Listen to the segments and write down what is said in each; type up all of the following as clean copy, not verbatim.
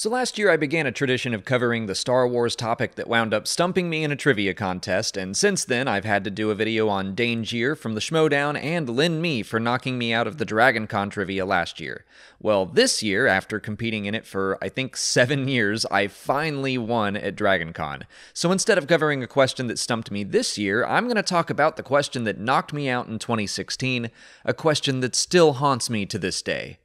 So last year I began a tradition of covering the Star Wars topic that wound up stumping me in a trivia contest, and since then I've had to do a video on Dangier from the Schmodown and Lin Me for knocking me out of the DragonCon trivia last year. Well, this year, after competing in it for, I think, 7 years, I finally won at DragonCon. So instead of covering a question that stumped me this year, I'm going to talk about the question that knocked me out in 2016, a question that still haunts me to this day.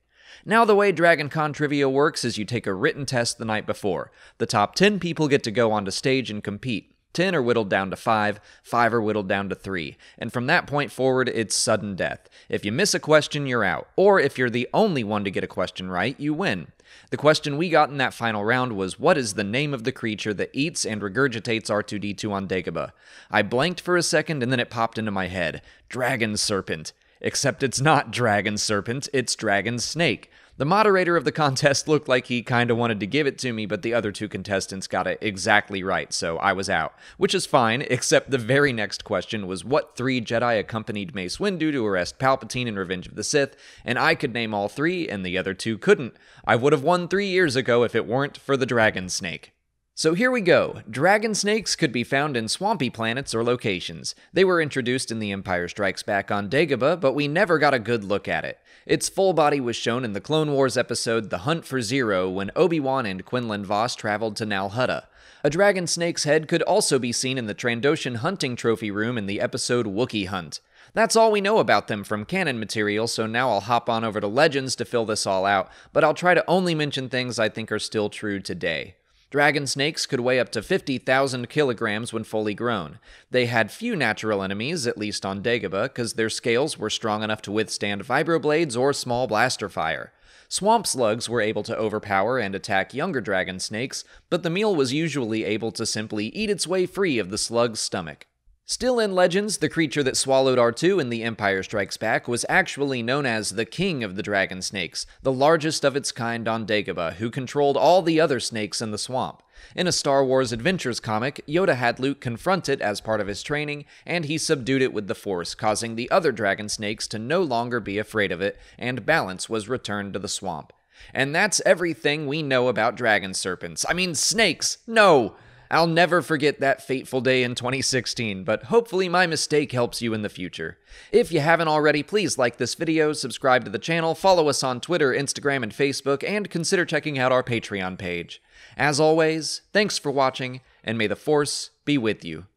Now, the way DragonCon trivia works is you take a written test the night before. The top 10 people get to go onto stage and compete. 10 are whittled down to 5, 5 are whittled down to 3, and from that point forward, it's sudden death. If you miss a question, you're out, or if you're the only one to get a question right, you win. The question we got in that final round was, what is the name of the creature that eats and regurgitates R2-D2 on Dagobah? I blanked for a second and then it popped into my head. Dragon Serpent. Except it's not Dragon Serpent, it's Dragonsnake. The moderator of the contest looked like he kinda wanted to give it to me, but the other two contestants got it exactly right, so I was out. Which is fine, except the very next question was what 3 Jedi accompanied Mace Windu to arrest Palpatine in Revenge of the Sith, and I could name all 3, and the other 2 couldn't. I would have won 3 years ago if it weren't for the Dragonsnake. So here we go. Dragon snakes could be found in swampy planets or locations. They were introduced in The Empire Strikes Back on Dagobah, but we never got a good look at it. Its full body was shown in the Clone Wars episode The Hunt for Zero when Obi-Wan and Quinlan Vos traveled to Nal Hutta. A dragon snake's head could also be seen in the Trandoshan hunting trophy room in the episode Wookiee Hunt. That's all we know about them from canon material, so now I'll hop on over to Legends to fill this all out, but I'll try to only mention things I think are still true today. Dragon snakes could weigh up to 50,000 kilograms when fully grown. They had few natural enemies, at least on Dagobah, because their scales were strong enough to withstand vibroblades or small blaster fire. Swamp slugs were able to overpower and attack younger dragon snakes, but the meal was usually able to simply eat its way free of the slug's stomach. Still in Legends, the creature that swallowed R2 in The Empire Strikes Back was actually known as the King of the Dragon Snakes, the largest of its kind on Dagobah, who controlled all the other snakes in the swamp. In a Star Wars Adventures comic, Yoda had Luke confront it as part of his training, and he subdued it with the Force, causing the other dragon snakes to no longer be afraid of it, and balance was returned to the swamp. And that's everything we know about dragon serpents. I mean, snakes! No! I'll never forget that fateful day in 2016, but hopefully my mistake helps you in the future. If you haven't already, please like this video, subscribe to the channel, follow us on Twitter, Instagram, and Facebook, and consider checking out our Patreon page. As always, thanks for watching, and may the Force be with you.